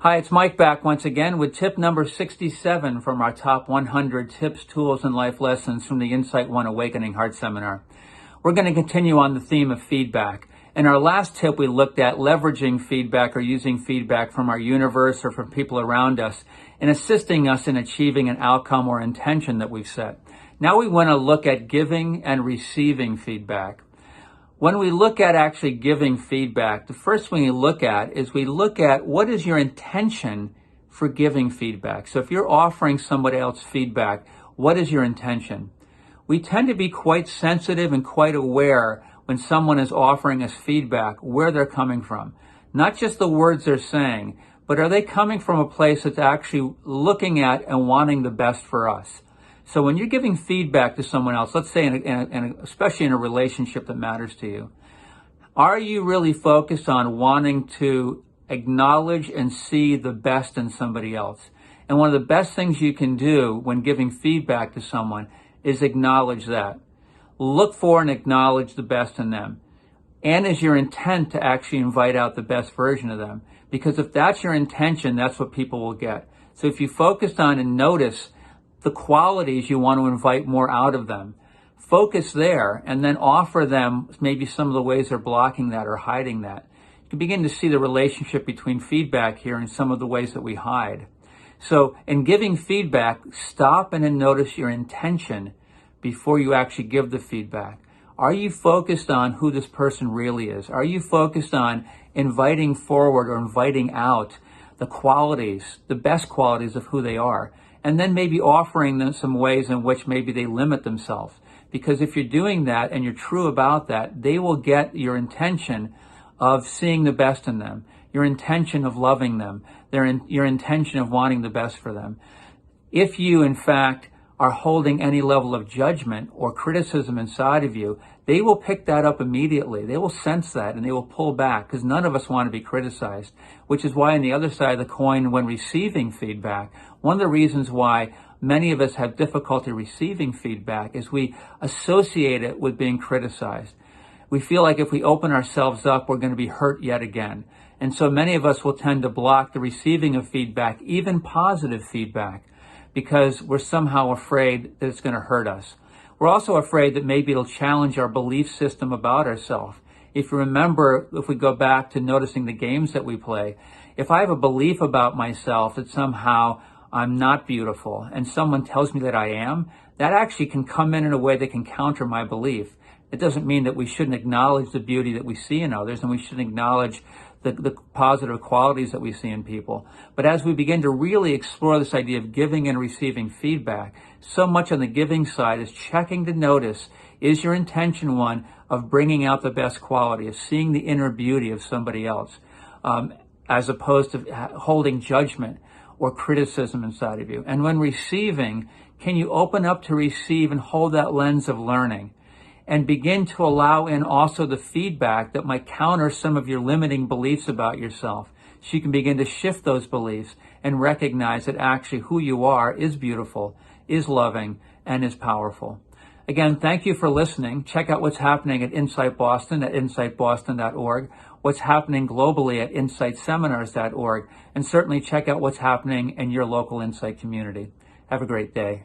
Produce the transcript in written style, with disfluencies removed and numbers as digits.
Hi, it's Mike back once again with tip number 67 from our top 100 tips, tools, and life lessons from the Insight One Awakening Heart Seminar. We're going to continue on the theme of feedback. In our last tip, we looked at leveraging feedback or using feedback from our universe or from people around us in assisting us in achieving an outcome or intention that we've set. Now we want to look at giving and receiving feedback. When we look at actually giving feedback, the first thing we look at is we look at what is your intention for giving feedback. So if you're offering somebody else feedback, what is your intention? We tend to be quite sensitive and quite aware when someone is offering us feedback, where they're coming from. Not just the words they're saying, but are they coming from a place that's actually looking at and wanting the best for us? So when you're giving feedback to someone else, let's say especially in a relationship that matters to you, are you really focused on wanting to acknowledge and see the best in somebody else? And one of the best things you can do when giving feedback to someone is acknowledge that. Look for and acknowledge the best in them. And is your intent to actually invite out the best version of them? Because if that's your intention, that's what people will get. So if you focus on and notice the qualities you want to invite more out of them, focus there and then offer them maybe some of the ways they're blocking that or hiding that. You can begin to see the relationship between feedback here and some of the ways that we hide. So in giving feedback, stop and then notice your intention before you actually give the feedback. Are you focused on who this person really is? Are you focused on inviting forward or inviting out the qualities, the best qualities of who they are? And then maybe offering them some ways in which maybe they limit themselves. Because if you're doing that and you're true about that, they will get your intention of seeing the best in them, your intention of loving them, your intention of wanting the best for them. If you, in fact, are holding any level of judgment or criticism inside of you, they will pick that up immediately. They will sense that and they will pull back, because none of us want to be criticized, which is why on the other side of the coin, when receiving feedback, one of the reasons why many of us have difficulty receiving feedback is we associate it with being criticized. We feel like if we open ourselves up, we're going to be hurt yet again. And so many of us will tend to block the receiving of feedback, even positive feedback, because we're somehow afraid that it's going to hurt us. We're also afraid that maybe it'll challenge our belief system about ourselves. If you remember, if we go back to noticing the games that we play, if I have a belief about myself that somehow I'm not beautiful and someone tells me that I am, that actually can come in a way that can counter my belief. It doesn't mean that we shouldn't acknowledge the beauty that we see in others, and we shouldn't acknowledge the positive qualities that we see in people. But as we begin to really explore this idea of giving and receiving feedback, so much on the giving side is checking to notice, is your intention one of bringing out the best quality, of seeing the inner beauty of somebody else, as opposed to holding judgment or criticism inside of you. And when receiving, can you open up to receive and hold that lens of learning? And begin to allow in also the feedback that might counter some of your limiting beliefs about yourself. So you can begin to shift those beliefs and recognize that actually who you are is beautiful, is loving, and is powerful. Again, thank you for listening. Check out what's happening at Insight Boston at insightboston.org, what's happening globally at insightseminars.org, and certainly check out what's happening in your local Insight community. Have a great day.